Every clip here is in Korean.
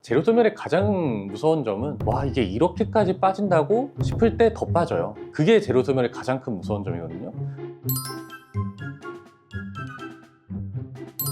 제로소멸의 가장 무서운 점은 와 이게 이렇게까지 빠진다고 싶을 때 더 빠져요. 그게 제로소멸의 가장 큰 무서운 점이거든요.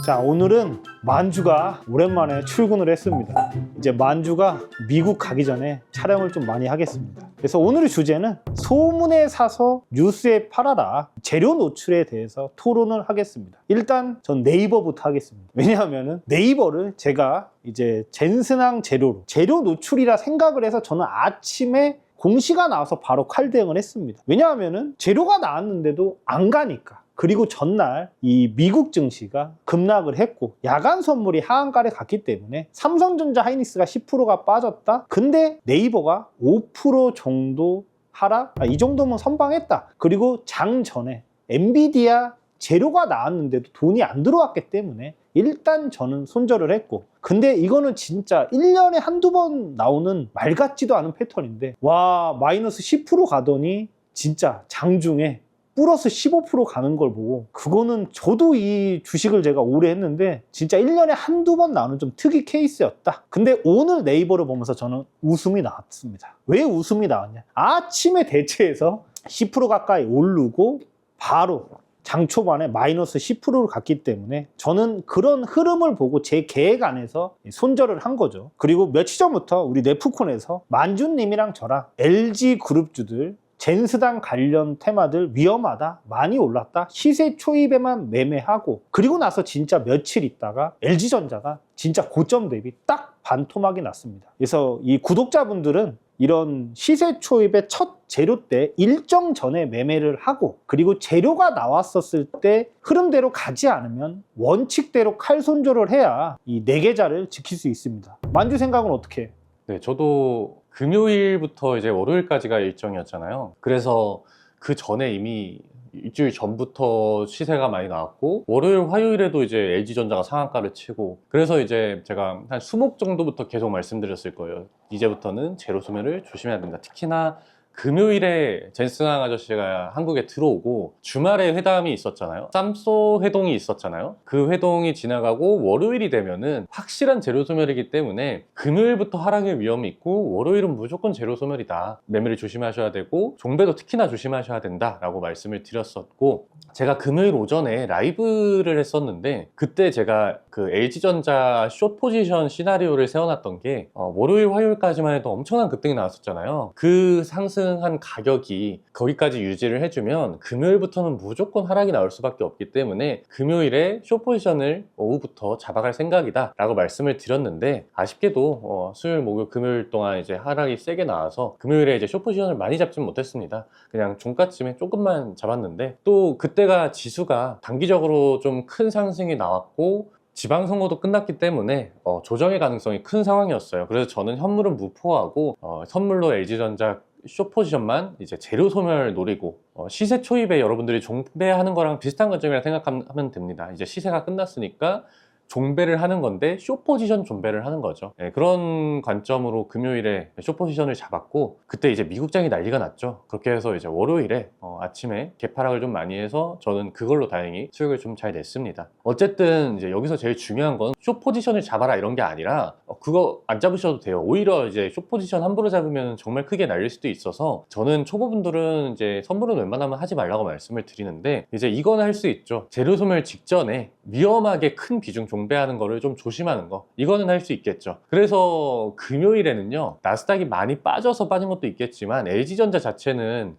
자, 오늘은 만주가 오랜만에 출근을 했습니다. 이제 만주가 미국 가기 전에 촬영을 좀 많이 하겠습니다. 그래서 오늘의 주제는 소문에 사서 뉴스에 팔아라, 재료 노출에 대해서 토론을 하겠습니다. 일단 전 네이버부터 하겠습니다. 왜냐하면 네이버를 제가 이제 젠스낭 재료 노출이라 생각을 해서 저는 아침에 공시가 나와서 바로 칼 대응을 했습니다. 왜냐하면 재료가 나왔는데도 안 가니까. 그리고 전날 이 미국 증시가 급락을 했고 야간 선물이 하한가를 갔기 때문에 삼성전자 하이닉스가 10%가 빠졌다. 근데 네이버가 5% 정도 하락? 이 정도면 선방했다. 그리고 장 전에 엔비디아 재료가 나왔는데도 돈이 안 들어왔기 때문에 일단 저는 손절을 했고, 근데 이거는 진짜 1년에 한두 번 나오는 말 같지도 않은 패턴인데 와 마이너스 10% 가더니 진짜 장중에 플러스 15% 가는 걸 보고, 그거는 저도 이 주식을 제가 오래 했는데 진짜 1년에 한두 번 나오는 좀 특이 케이스였다. 근데 오늘 네이버를 보면서 저는 웃음이 나왔습니다. 왜 웃음이 나왔냐, 아침에 대체해서 10% 가까이 오르고 바로 장 초반에 마이너스 10%를 갔기 때문에 저는 그런 흐름을 보고 제 계획 안에서 손절을 한 거죠. 그리고 며칠 전부터 우리 네프콘에서 만주님이랑 저랑 LG그룹주들 젠스당 관련 테마들 위험하다, 많이 올랐다, 시세 초입에만 매매하고, 그리고 나서 진짜 며칠 있다가 LG전자가 진짜 고점 대비 딱 반토막이 났습니다. 그래서 이 구독자분들은 이런 시세 초입의 첫 재료 때 일정 전에 매매를 하고, 그리고 재료가 나왔었을 때 흐름대로 가지 않으면 원칙대로 칼 손절을 해야 이 네 계좌를 지킬 수 있습니다. 만주 생각은 어떻게 해요? 네, 저도 금요일부터 이제 월요일까지가 일정이었잖아요. 그래서 그 전에 이미 일주일 전부터 시세가 많이 나왔고, 월요일, 화요일에도 이제 LG전자가 상한가를 치고, 그래서 이제 제가 한 수목 정도부터 계속 말씀드렸을 거예요. 이제부터는 제로소멸을 조심해야 된다. 특히나 금요일에 젠스낭 아저씨가 한국에 들어오고 주말에 회담이 있었잖아요. 쌈소 회동이 있었잖아요. 그 회동이 지나가고 월요일이 되면은 확실한 제로소멸이기 때문에 금요일부터 하락의 위험이 있고 월요일은 무조건 제로소멸이다. 매매를 조심하셔야 되고 종배도 특히나 조심하셔야 된다 라고 말씀을 드렸었고, 제가 금요일 오전에 라이브를 했었는데 그때 제가 그 LG전자 숏 포지션 시나리오를 세워놨던 게 월요일, 화요일까지만 해도 엄청난 급등이 나왔었잖아요. 그 상승한 가격이 거기까지 유지를 해주면 금요일부터는 무조건 하락이 나올 수밖에 없기 때문에 금요일에 숏 포지션을 오후부터 잡아갈 생각이다 라고 말씀을 드렸는데, 아쉽게도 수요일, 목요일, 금요일 동안 이제 하락이 세게 나와서 금요일에 이제 숏 포지션을 많이 잡지는 못했습니다. 그냥 종가쯤에 조금만 잡았는데, 또 그때가 지수가 단기적으로 좀 큰 상승이 나왔고 지방선거도 끝났기 때문에 조정의 가능성이 큰 상황이었어요. 그래서 저는 현물은 무포하고 선물로 LG전자 숏 포지션만 이제 재료 소멸 노리고, 시세 초입에 여러분들이 종배하는 거랑 비슷한 관점이라 생각하면 됩니다. 이제 시세가 끝났으니까 종배를 하는 건데 숏 포지션 종배를 하는 거죠. 네, 그런 관점으로 금요일에 숏 포지션을 잡았고, 그때 이제 미국장이 난리가 났죠. 그렇게 해서 이제 월요일에 아침에 개파락을 좀 많이 해서 저는 그걸로 다행히 수익을 좀 잘 냈습니다. 어쨌든 이제 여기서 제일 중요한 건 숏 포지션을 잡아라 이런 게 아니라 그거 안 잡으셔도 돼요. 오히려 이제 숏 포지션 함부로 잡으면 정말 크게 날릴 수도 있어서 저는 초보분들은 이제 선물은 웬만하면 하지 말라고 말씀을 드리는데, 이제 이건 할 수 있죠. 재료 소멸 직전에 위험하게 큰 비중 종배하는 거를 좀 조심하는 거, 이거는 할 수 있겠죠. 그래서 금요일에는요, 나스닥이 많이 빠져서 빠진 것도 있겠지만 LG전자 자체는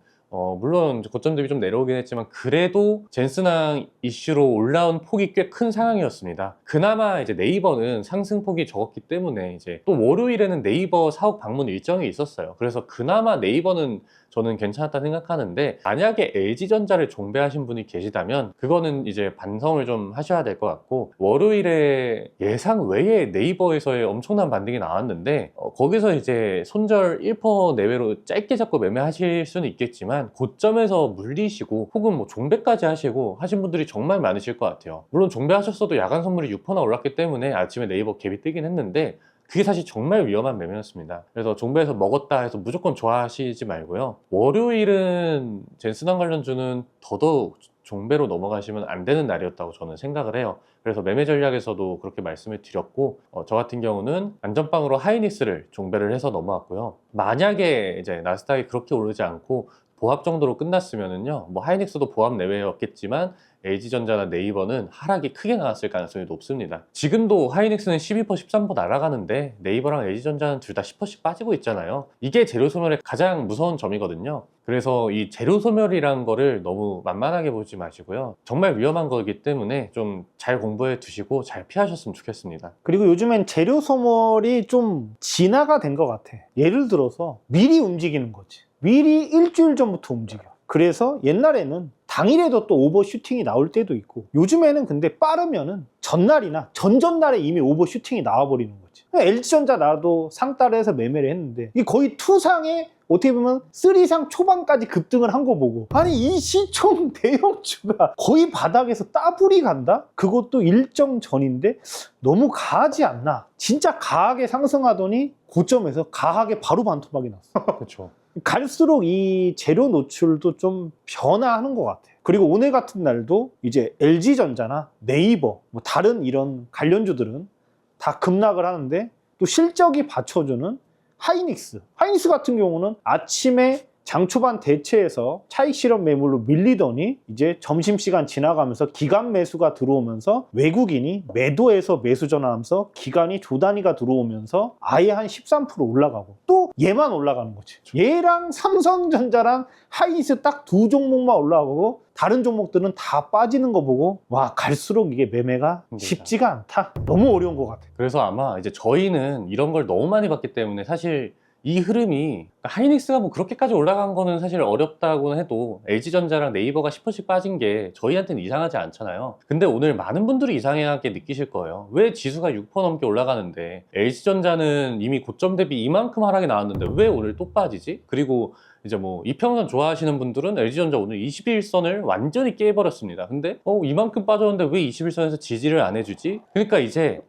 물론 고점 대비 좀 내려오긴 했지만 그래도 젠스낭 이슈로 올라온 폭이 꽤 큰 상황이었습니다. 그나마 이제 네이버는 상승폭이 적었기 때문에 이제 또 월요일에는 네이버 사옥 방문 일정이 있었어요. 그래서 그나마 네이버는 저는 괜찮았다 생각하는데, 만약에 LG전자를 종배하신 분이 계시다면 그거는 이제 반성을 좀 하셔야 될 것 같고, 월요일에 예상 외에 네이버에서의 엄청난 반등이 나왔는데 거기서 이제 손절 1% 내외로 짧게 잡고 매매하실 수는 있겠지만 고점에서 물리시고 혹은 뭐 종배까지 하시고 하신 분들이 정말 많으실 것 같아요. 물론 종배하셨어도 야간 선물이 6%나 올랐기 때문에 아침에 네이버 갭이 뜨긴 했는데 그게 사실 정말 위험한 매매였습니다. 그래서 종배에서 먹었다 해서 무조건 좋아하시지 말고요. 월요일은 젠스낭 관련주는 더더욱 종배로 넘어가시면 안 되는 날이었다고 저는 생각을 해요. 그래서 매매 전략에서도 그렇게 말씀을 드렸고 저 같은 경우는 안전빵으로 하이닉스를 종배를 해서 넘어왔고요. 만약에 이제 나스닥이 그렇게 오르지 않고 보합 정도로 끝났으면은요, 뭐 하이닉스도 보합 내외였겠지만 LG전자나 네이버는 하락이 크게 나왔을 가능성이 높습니다. 지금도 하이닉스는 12%, 13% 날아가는데 네이버랑 LG전자는 둘 다 10%씩 빠지고 있잖아요. 이게 재료 소멸의 가장 무서운 점이거든요. 그래서 이 재료 소멸이라는 거를 너무 만만하게 보지 마시고요. 정말 위험한 거기 때문에 좀 잘 공부해 두시고 잘 피하셨으면 좋겠습니다. 그리고 요즘엔 재료 소멸이 좀 진화가 된 것 같아. 예를 들어서 미리 움직이는 거지. 미리 일주일 전부터 움직여. 그래서 옛날에는 당일에도 또 오버슈팅이 나올 때도 있고, 요즘에는 근데 빠르면은 전날이나 전전날에 이미 오버슈팅이 나와버리는 거지. LG전자 나도 상따를 해서 매매를 했는데 이게 거의 투상에 어떻게 보면 3상 초반까지 급등을 한 거 보고, 아니 이 시총 대형주가 거의 바닥에서 따블이 간다? 그것도 일정 전인데 너무 가하지 않나? 진짜 가하게 상승하더니 고점에서 가하게 바로 반토막이 났어. 그렇죠. 갈수록 이 재료 노출도 좀 변화하는 것 같아요. 그리고 오늘 같은 날도 이제 LG전자나 네이버, 뭐 다른 이런 관련주들은 다 급락을 하는데, 또 실적이 받쳐주는 하이닉스 같은 경우는 아침에 장초반 대체해서 차익 실현 매물로 밀리더니 이제 점심시간 지나가면서 기간 매수가 들어오면서 외국인이 매도해서 매수 전환하면서 기간이 조단위가 들어오면서 아예 한 13% 올라가고, 또 얘만 올라가는 거지. 얘랑 삼성전자랑 하이닉스 딱 두 종목만 올라가고 다른 종목들은 다 빠지는 거 보고, 와, 갈수록 이게 매매가 쉽지가 않다. 너무 어려운 것 같아. 그래서 아마 이제 저희는 이런 걸 너무 많이 봤기 때문에 사실 이 흐름이, 하이닉스가 뭐 그렇게까지 올라간 거는 사실 어렵다고는 해도 LG전자랑 네이버가 10%씩 빠진 게 저희한테는 이상하지 않잖아요. 근데 오늘 많은 분들이 이상하게 느끼실 거예요. 왜 지수가 6% 넘게 올라가는데 LG전자는 이미 고점 대비 이만큼 하락이 나왔는데 왜 오늘 또 빠지지? 그리고 이제 뭐 이평선 좋아하시는 분들은 LG전자 오늘 21선을 완전히 깨버렸습니다. 근데 이만큼 빠졌는데 왜 21선에서 지지를 안 해주지? 그러니까 이제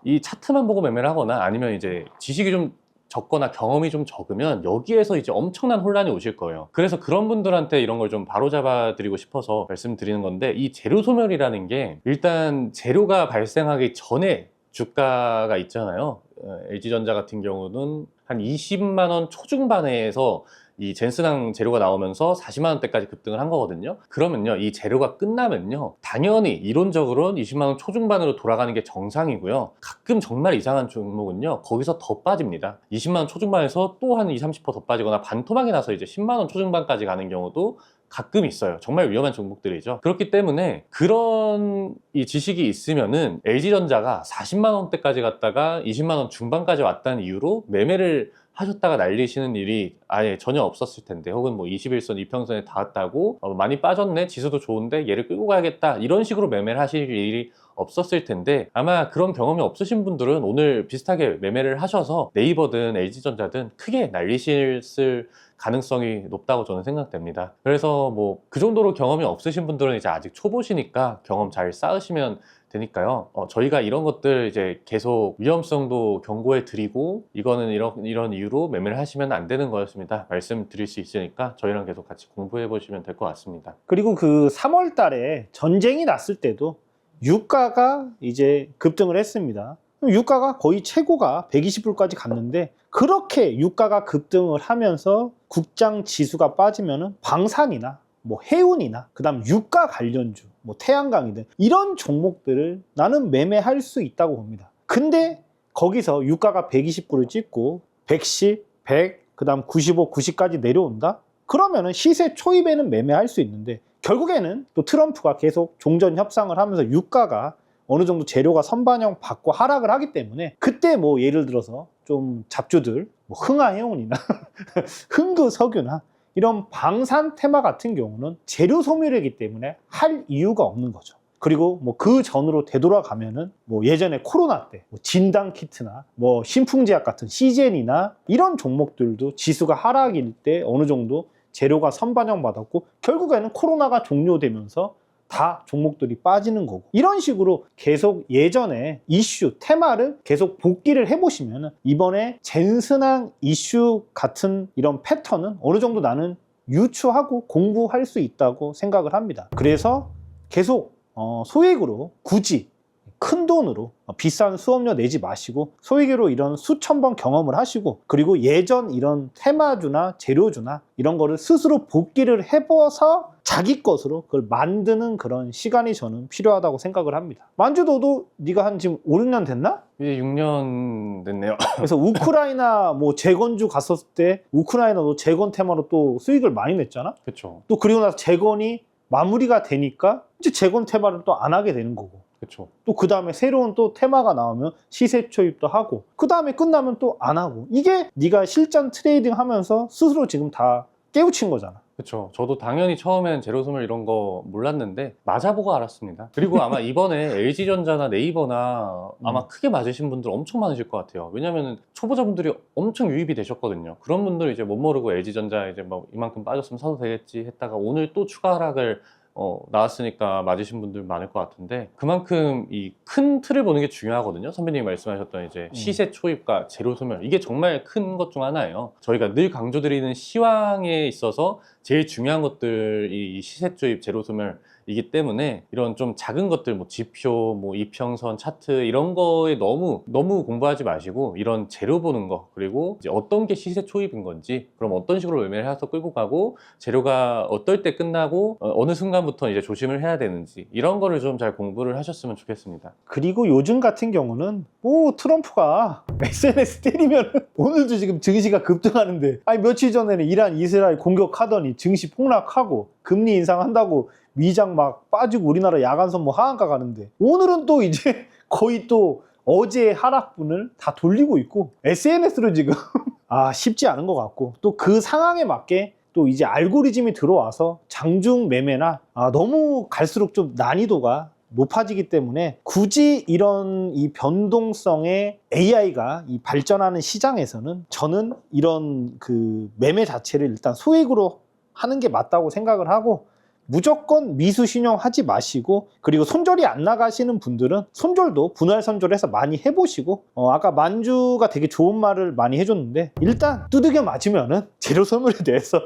이 차트만 보고 매매를 하거나 아니면 이제 지식이 좀 적거나 경험이 좀 적으면 여기에서 이제 엄청난 혼란이 오실 거예요. 그래서 그런 분들한테 이런 걸 좀 바로잡아 드리고 싶어서 말씀드리는 건데, 이 재료 소멸이라는 게 일단 재료가 발생하기 전에 주가가 있잖아요. LG전자 같은 경우는 한 20만 원 초중반에서 이 젠스당 재료가 나오면서 40만 원대까지 급등을 한 거거든요. 그러면요, 이 재료가 끝나면요, 당연히 이론적으로는 20만 원 초중반으로 돌아가는 게 정상이고요. 가끔 정말 이상한 종목은요, 거기서 더 빠집니다. 20만 원 초중반에서 또 한 20, 30% 더 빠지거나 반토막이 나서 이제 10만 원 초중반까지 가는 경우도 가끔 있어요. 정말 위험한 종목들이죠. 그렇기 때문에 그런 이 지식이 있으면은 LG전자가 40만 원대까지 갔다가 20만 원 중반까지 왔다는 이유로 매매를 하셨다가 날리시는 일이 아예 전혀 없었을 텐데, 혹은 뭐 21선 이평선에 닿았다고 많이 빠졌네, 지수도 좋은데 얘를 끌고 가야겠다, 이런 식으로 매매를 하실 일이 없었을 텐데, 아마 그런 경험이 없으신 분들은 오늘 비슷하게 매매를 하셔서 네이버든 LG전자든 크게 날리실 가능성이 높다고 저는 생각됩니다. 그래서 뭐 그 정도로 경험이 없으신 분들은 이제 아직 초보시니까 경험 잘 쌓으시면 되니까요. 저희가 이런 것들 이제 계속 위험성도 경고해 드리고, 이거는 이런 이유로 매매를 하시면 안 되는 거였습니다, 말씀드릴 수 있으니까 저희랑 계속 같이 공부해 보시면 될 것 같습니다. 그리고 그 3월 달에 전쟁이 났을 때도 유가가 이제 급등을 했습니다. 유가가 거의 최고가 120불까지 갔는데, 그렇게 유가가 급등을 하면서 국장 지수가 빠지면은 방산이나 뭐 해운이나 그다음 유가 관련주, 뭐 태양광이든 이런 종목들을 나는 매매할 수 있다고 봅니다. 근데 거기서 유가가 120불을 찍고 110, 100, 그다음 95, 90까지 내려온다? 그러면은 시세 초입에는 매매할 수 있는데, 결국에는 또 트럼프가 계속 종전 협상을 하면서 유가가 어느 정도 재료가 선반영 받고 하락을 하기 때문에, 그때 뭐 예를 들어서 좀 잡주들, 뭐 흥하해운이나 흥그석유나 이런 방산 테마 같은 경우는 재료 소멸이기 때문에 할 이유가 없는 거죠. 그리고 뭐 그 전으로 되돌아가면은 뭐 예전에 코로나 때 뭐 진단 키트나 뭐 신풍제약 같은 시젠이나 이런 종목들도 지수가 하락일 때 어느 정도 재료가 선반영 받았고, 결국에는 코로나가 종료되면서 다 종목들이 빠지는 거고, 이런 식으로 계속 예전에 이슈, 테마를 계속 복기를 해보시면 이번에 젠스낭 이슈 같은 이런 패턴은 어느 정도 나는 유추하고 공부할 수 있다고 생각을 합니다. 그래서 계속 소액으로 굳이 큰 돈으로 비싼 수업료 내지 마시고 소액으로 이런 수천 번 경험을 하시고 그리고 예전 이런 테마주나 재료주나 이런 거를 스스로 복기를 해봐서 자기 것으로 그걸 만드는 그런 시간이 저는 필요하다고 생각을 합니다. 만주 너도 네가 한 지금 5, 6년 됐나? 이제 6년 됐네요. 그래서 우크라이나 뭐 재건주 갔었을 때 우크라이나도 재건 테마로 또 수익을 많이 냈잖아? 그쵸. 또 그리고 나서 재건이 마무리가 되니까 이제 재건 테마를 또 안 하게 되는 거고 그쵸. 또 그 다음에 새로운 또 테마가 나오면 시세 초입도 하고 그 다음에 끝나면 또 안 하고 이게 네가 실전 트레이딩 하면서 스스로 지금 다 깨우친 거잖아. 그쵸. 저도 당연히 처음엔 제로스몰 이런 거 몰랐는데 맞아보고 알았습니다. 그리고 아마 이번에 LG전자나 네이버나 아마 크게 맞으신 분들 엄청 많으실 것 같아요. 왜냐면은 초보자분들이 엄청 유입이 되셨거든요. 그런 분들 이제 못 모르고 LG전자 이제 뭐 이만큼 빠졌으면 사도 되겠지 했다가 오늘 또 추가 하락을 나왔으니까 맞으신 분들 많을 것 같은데 그만큼 이 큰 틀을 보는 게 중요하거든요. 선배님이 말씀하셨던 이제 시세 초입과 재료 소멸 이게 정말 큰 것 중 하나예요. 저희가 늘 강조드리는 시황에 있어서 제일 중요한 것들이 이 시세 초입, 재료 소멸이기 때문에 이런 좀 작은 것들 뭐 지표, 뭐 이평선, 차트 이런 거에 너무 공부하지 마시고 이런 재료 보는 거 그리고 이제 어떤 게 시세 초입인 건지 그럼 어떤 식으로 매매를 해서 끌고 가고 재료가 어떨 때 끝나고 어느 순간부터 이제 조심을 해야 되는지 이런 거를 좀 잘 공부를 하셨으면 좋겠습니다. 그리고 요즘 같은 경우는 트럼프가 SNS 때리면 오늘도 지금 증시가 급등하는데 아니 며칠 전에는 이란 이스라엘 공격하더니 증시 폭락하고 금리 인상한다고 미장 막 빠지고 우리나라 야간선 뭐 하한가 가는데 오늘은 또 이제 거의 또 어제의 하락분을 다 돌리고 있고 SNS로 지금 쉽지 않은 것 같고 또 그 상황에 맞게 또 이제 알고리즘이 들어와서 장중 매매나 너무 갈수록 좀 난이도가 높아지기 때문에 굳이 이런 이 변동성의 AI가 이 발전하는 시장에서는 저는 이런 그 매매 자체를 일단 소액으로 하는 게 맞다고 생각을 하고 무조건 미수 신용하지 마시고 그리고 손절이 안 나가시는 분들은 손절도 분할 손절해서 많이 해보시고 아까 만주가 되게 좋은 말을 많이 해줬는데 일단 두들겨 맞으면은 재료 소멸에 대해서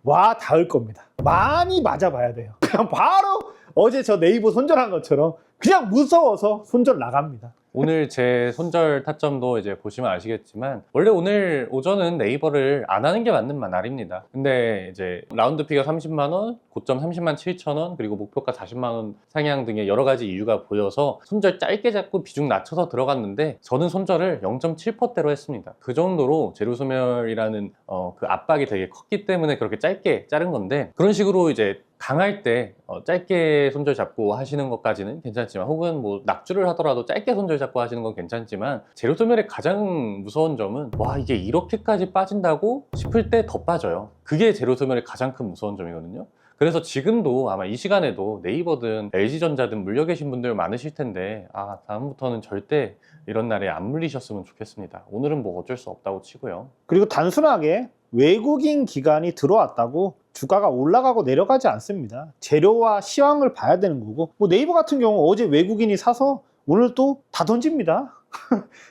와 닿을 겁니다. 많이 맞아봐야 돼요. 그냥 바로 어제 저 네이버 손절한 것처럼 그냥 무서워서 손절 나갑니다. 오늘 제 손절 타점도 이제 보시면 아시겠지만 원래 오늘 오전은 네이버를 안 하는 게 맞는 날입니다. 근데 이제 라운드 피가 30만 원, 고점 30만 7천 원, 그리고 목표가 40만 원 상향 등의 여러 가지 이유가 보여서 손절 짧게 잡고 비중 낮춰서 들어갔는데 저는 손절을 0.7%대로 했습니다. 그 정도로 재료소멸이라는 그 압박이 되게 컸기 때문에 그렇게 짧게 자른 건데 그런 식으로 이제 강할 때 짧게 손절 잡고 하시는 것까지는 괜찮지만 혹은 뭐 낙주를 하더라도 짧게 손절 잡고 하시는 건 괜찮지만 재료 소멸의 가장 무서운 점은 와 이게 이렇게까지 빠진다고 싶을 때 더 빠져요. 그게 재료 소멸의 가장 큰 무서운 점이거든요. 그래서 지금도 아마 이 시간에도 네이버든 LG전자든 물려 계신 분들 많으실 텐데 다음부터는 절대 이런 날에 안 물리셨으면 좋겠습니다. 오늘은 뭐 어쩔 수 없다고 치고요. 그리고 단순하게 외국인 기관이 들어왔다고 주가가 올라가고 내려가지 않습니다. 재료와 시황을 봐야 되는 거고 뭐 네이버 같은 경우 어제 외국인이 사서 오늘 또 다 던집니다.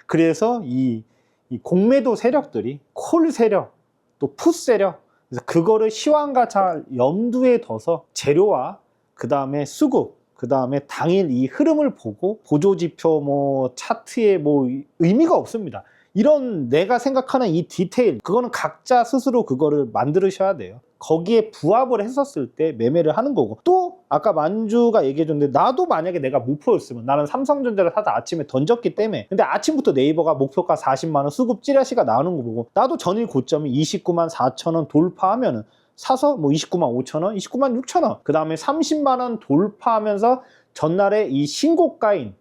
그래서 이 공매도 세력들이 콜 세력 또 풋 세력 그래서 그거를 시황과 잘 염두에 둬서 재료와 그 다음에 수급 그 다음에 당일 이 흐름을 보고 보조지표 뭐 차트에 뭐 의미가 없습니다. 이런 내가 생각하는 이 디테일 그거는 각자 스스로 그거를 만들으셔야 돼요. 거기에 부합을 했었을 때 매매를 하는 거고 또 아까 만주가 얘기해줬는데 나도 만약에 내가 목표였으면 나는 삼성전자를 사다 아침에 던졌기 때문에 근데 아침부터 네이버가 목표가 40만 원 수급 찌라시가 나오는 거 보고 나도 전일 고점이 29만 4천 원 돌파하면은 사서 뭐 29만 5천 원, 29만 6천 원 그 다음에 30만 원 돌파하면서 전날에 이 신고가인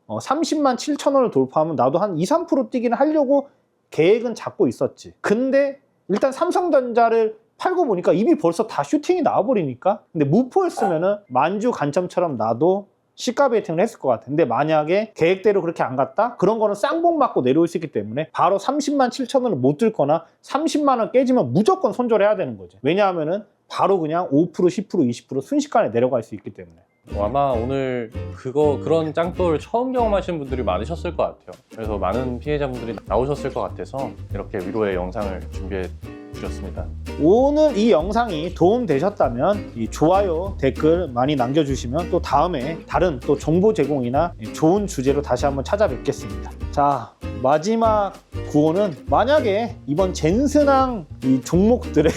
30만 7천 원을 돌파하면 나도 한 2, 3% 뛰긴 하려고 계획은 잡고 있었지. 근데 일단 삼성전자를 팔고 보니까 이미 벌써 다 슈팅이 나와버리니까 근데 무포였으면은 만주 관점처럼 나도 시가 베이팅을 했을 것 같아. 근데 만약에 계획대로 그렇게 안 갔다? 그런 거는 쌍봉 맞고 내려올 수 있기 때문에 바로 30만 7천 원을 못 들거나 30만 원 깨지면 무조건 손절해야 되는 거지. 왜냐하면은 바로 그냥 5%, 10%, 20% 순식간에 내려갈 수 있기 때문에. 아마 오늘 그런 짱돌 처음 경험하신 분들이 많으셨을 것 같아요. 그래서 많은 피해자분들이 나오셨을 것 같아서 이렇게 위로의 영상을 준비해 드렸습니다. 오늘 이 영상이 도움 되셨다면 이 좋아요, 댓글 많이 남겨주시면 또 다음에 다른 또 정보 제공이나 좋은 주제로 다시 한번 찾아뵙겠습니다. 자, 마지막 구호는 만약에 이번 젠슨항 이 종목들에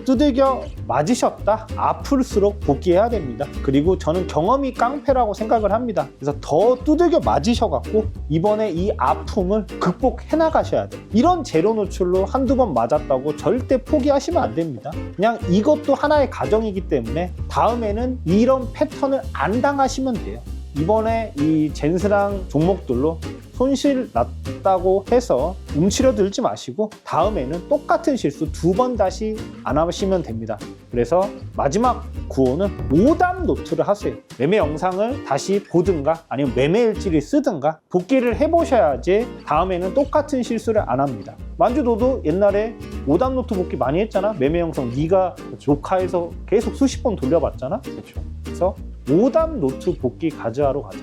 두들겨 맞으셨다, 아플수록 복귀해야 됩니다. 그리고 저는 경험이 깡패라고 생각을 합니다. 그래서 더 두들겨 맞으셔갖고 이번에 이 아픔을 극복해 나가셔야 돼요. 이런 재료 노출로 한두 번 맞았다고 절대 포기하시면 안 됩니다. 그냥 이것도 하나의 가정이기 때문에 다음에는 이런 패턴을 안 당하시면 돼요. 이번에 이 젠슨항 종목들로 손실 났다고 해서 움츠려들지 마시고 다음에는 똑같은 실수 두 번 다시 안 하시면 됩니다. 그래서 마지막 구호는 오답 노트를 하세요. 매매 영상을 다시 보든가 아니면 매매 일지를 쓰든가 복귀를 해보셔야지 다음에는 똑같은 실수를 안 합니다. 만주 너도 옛날에 오답 노트 복귀 많이 했잖아. 매매 영상 네가 녹화해서 계속 수십 번 돌려봤잖아. 그렇죠. 그래서 오답 노트 복귀 가져하러 가자.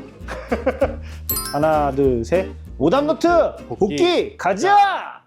하나, 둘, 셋. 오답 노트 복귀 가자!